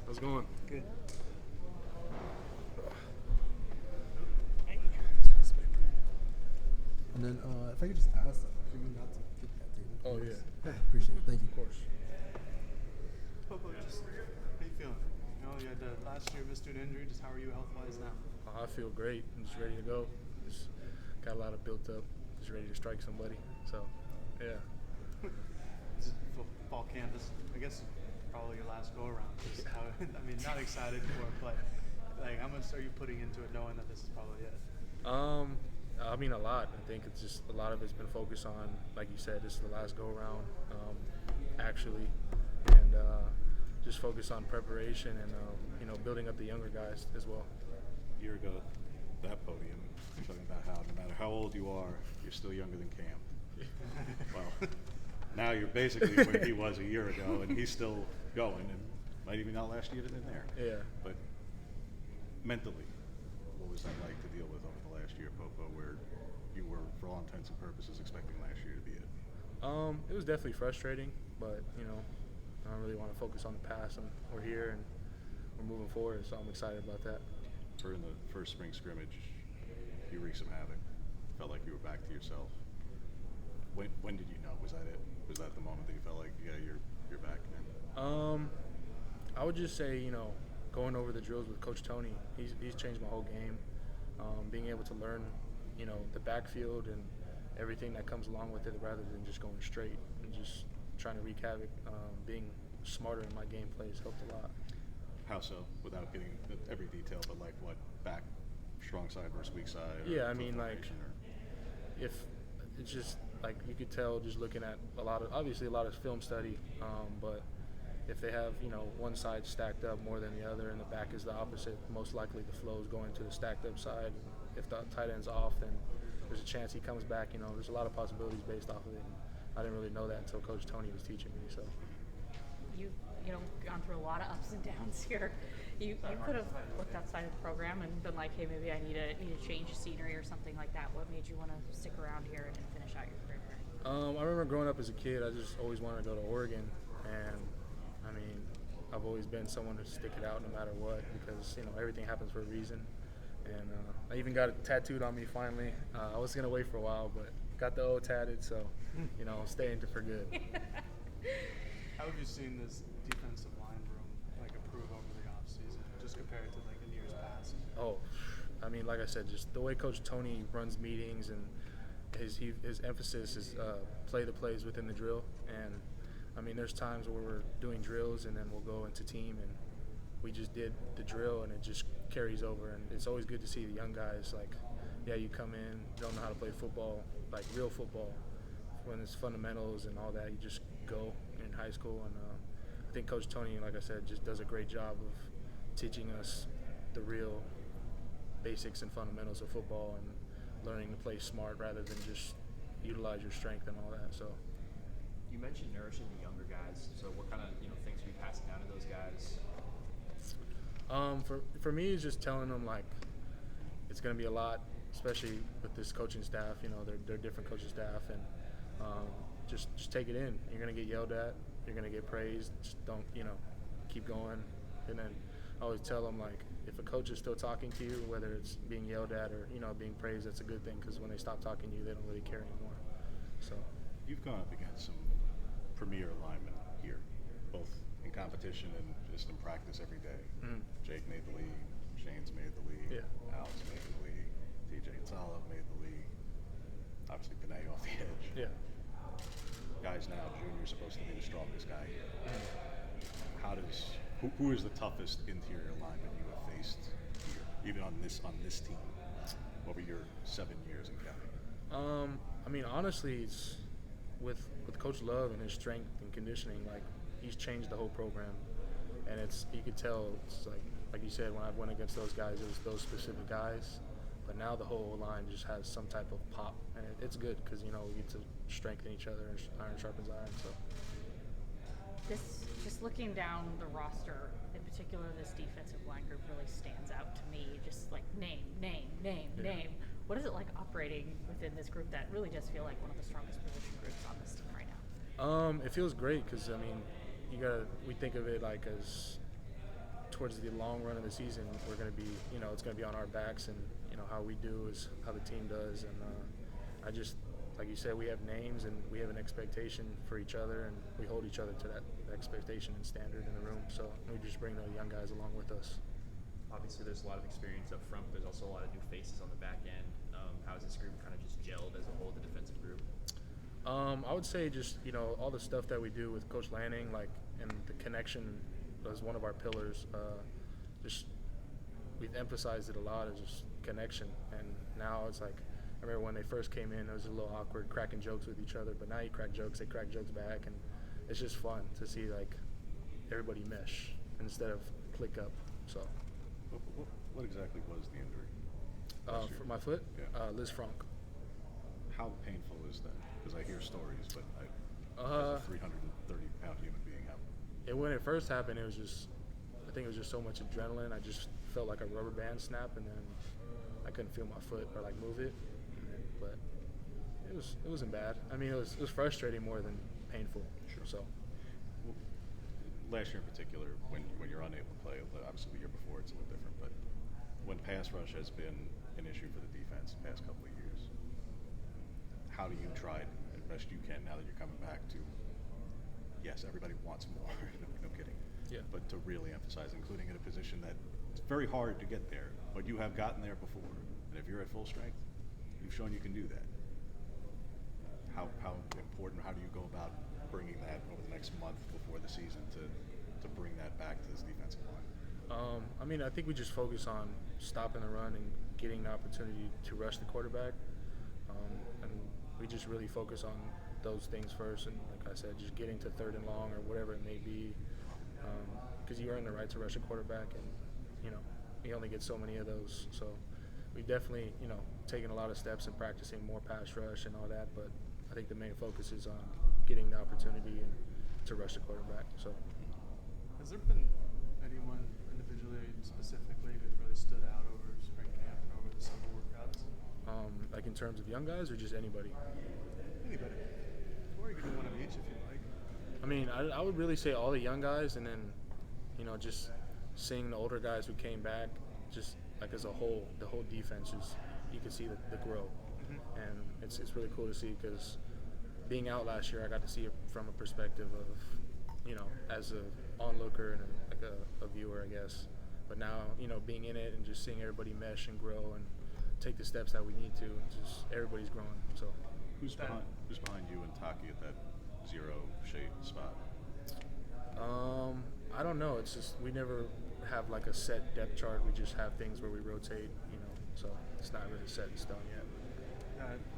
How's it going? Good. And then if I could just ask, for you not to get that table. Oh, please. yeah. Appreciate it. Thank you. Of course. Popo, just how you feeling? You know, you had last year missed due to injury. Just how are you health-wise now? I feel great. I'm just ready to go. Just got a lot of built up. Just ready to strike somebody. So, yeah. This is fall canvas. I guess probably your last go-around. Just how, I mean, not excited for it, but like, how much are you putting into it, knowing that this is probably it? I mean, a lot. I think it's just a lot of it's been focused on, like you said, this is the last go around, actually, and just focus on preparation and building up the younger guys as well. A year ago, that podium, talking about how no matter how old you are, you're still younger than Cam. Well, now you're basically where he was a year ago, and he's still going, and might even not last year in there. Yeah. But mentally, what was that like to deal with over the last year, Popo, where you were, for all intents and purposes, expecting last year to be it? It was definitely frustrating, but I don't really want to focus on the past, and we're here and we're moving forward, so I'm excited about that. For in the first spring scrimmage, you wreaked some havoc. Felt like you were back to yourself. When did you know? Was that it? Was that the moment that you felt like, yeah, you're back now? I would just say, going over the drills with Coach Tony, he's changed my whole game. Being able to learn, the backfield and everything that comes along with it, rather than just going straight and just trying to wreak havoc. Being smarter in my gameplay has helped a lot. How so? Without getting every detail, but like what, back strong side versus weak side? Yeah, I mean, like, if it's just like you could tell just looking at a lot of film study, but if they have one side stacked up more than the other and the back is the opposite, most likely the flow is going to the stacked up side. If the tight end's off, then there's a chance he comes back. There's a lot of possibilities based off of it. I didn't really know that until Coach Tony was teaching me. So You've gone through a lot of ups and downs here. You could have looked outside of the program and been like, hey, maybe I need a change of scenery or something like that. What made you want to stick around here and finish out your career here? I remember growing up as a kid, I just always wanted to go to Oregon, and I mean, I've always been someone to stick it out no matter what, because everything happens for a reason. And I even got it tattooed on me finally. I was gonna wait for a while, but got the O tatted, so staying for good. How have you seen this defensive line room improve over the offseason, just compared to in years past? Oh, I mean, like I said, just the way Coach Tony runs meetings and his emphasis is play the plays within the drill. And I mean, there's times where we're doing drills and then we'll go into team and we just did the drill and it just carries over. And it's always good to see the young guys you come in, don't know how to play football, like real football. When it's fundamentals and all that, you just go in high school. And I think Coach Tony, like I said, just does a great job of teaching us the real basics and fundamentals of football and learning to play smart rather than just utilize your strength and all that. So you mentioned nourishing the younger guys. So what kind of things are you passing down to those guys? For me, it's just telling them it's going to be a lot, especially with this coaching staff. They're different coaching staff, and just take it in. You're going to get yelled at. You're going to get praised. Just don't keep going. And then I always tell them if a coach is still talking to you, whether it's being yelled at or being praised, that's a good thing, because when they stop talking to you, they don't really care anymore. So you've gone up against some premier linemen here, both in competition and just in practice every day. Mm-hmm. Jake made the league, Shane's made the league, Alex made the league, TJ Gonzalez made the league, obviously Panay off the edge. Yeah. Guys now, Junior's supposed to be the strongest guy here. Mm-hmm. Who is the toughest interior lineman you have faced here, even on this team, over your 7 years in counting? I mean, honestly, it's with Coach Love and his strength and conditioning, he's changed the whole program, and you could tell it's like you said, when I went against those guys, it was those specific guys, but now the whole line just has some type of pop, and it's good because we get to strengthen each other, and iron sharpens iron. So Just looking down the roster, in particular, this defensive line group really stands out to me. Just name. What is it like operating within this group that really does feel like one of the strongest position groups on this team right now? It feels great because I mean, we think of it as towards the long run of the season, we're going to be, it's going to be on our backs, and how we do is how the team does. And I just, like you said, we have names and we have an expectation for each other, and we hold each other to that expectation and standard in the room. So we just bring the young guys along with us. Obviously, there's a lot of experience up front, but there's also a lot of new faces on the back end. How has this group kind of just gelled as a whole, the defensive group? I would say just, all the stuff that we do with Coach Lanning, and the connection was one of our pillars. Just we've emphasized it a lot, is just connection. And now it's like, I remember when they first came in, it was a little awkward cracking jokes with each other, but now you crack jokes, they crack jokes back, and it's just fun to see everybody mesh instead of click up. So What exactly was the injury? for my foot, Yeah. Liz Franck. How painful is that? Because I hear stories, but as a 330-pound human being, When it first happened, I think it was just so much adrenaline. I just felt like a rubber band snap, and then I couldn't feel my foot or move it. But it wasn't bad. I mean, it was frustrating more than painful. Sure. So last year in particular, when you're unable to play, obviously the year before it's a little different, but when pass rush has been an issue for the defense the past couple of years, how do you try as best you can now that you're coming back to, yes, everybody wants more, no kidding, yeah. but to really emphasize, including in a position that it's very hard to get there, but you have gotten there before, and if you're at full strength, you've shown you can do that. How important, how do you go about bringing that over the next month before the season to bring that back to this defensive line? I mean, I think we just focus on stopping the run and getting the opportunity to rush the quarterback. And we just really focus on those things first. And like I said, just getting to 3rd and long or whatever it may be, because you earn the right to rush a quarterback, and you only get so many of those. So we definitely taken a lot of steps in practicing more pass rush and all that. But I think the main focus is on getting the opportunity to rush the quarterback. So. Has there been anyone individually, specifically, that really stood out over spring camp and over the summer workouts? Like in terms of young guys or just anybody? Anybody. Or you can do one of each if you like. I mean, I would really say all the young guys, and then, just seeing the older guys who came back, just as a whole, the whole defense you can see the growth. Mm-hmm. And it's really cool to see, because being out last year, I got to see it from a perspective of, as a onlooker and a viewer, I guess. But now, being in it and just seeing everybody mesh and grow and take the steps that we need to, just everybody's growing. So Who's behind you and Taki at that 0 shade spot? I don't know. It's just we never have a set depth chart. We just have things where we rotate, so it's not really set in stone yet.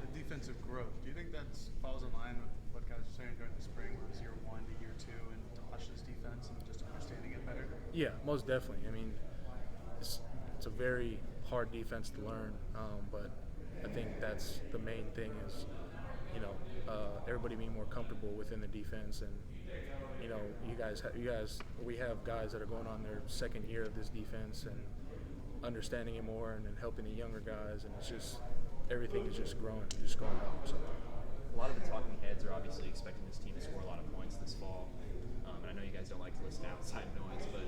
The defensive growth, do you think that falls in line with what guys were saying during the spring, where it was year 1 to year 2, and to watch this defense and just understanding it better? Yeah, most definitely. I mean, it's a very hard defense to learn, but I think that's the main thing is, everybody being more comfortable within the defense. And, we have guys that are going on their 2nd year of this defense and understanding it more, and then helping the younger guys, and it's just, everything is just growing, just going up. So. A lot of the talking heads are obviously expecting this team to score a lot of points this fall. And I know you guys don't like to listen to outside noise, but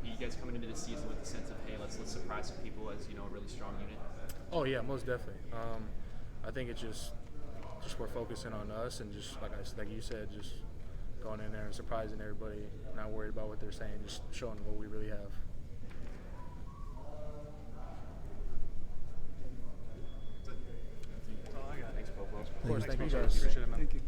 you guys coming into the season with the sense of, hey, let's surprise some people as a really strong unit? Oh yeah, most definitely. I think it's just we're focusing on us, and just like you said, just going in there and surprising everybody, not worried about what they're saying, just showing what we really have. That's all I got. Thanks, Popo. Of course, Thanks, thank you Popo. guys. Appreciate it, man. Thank you.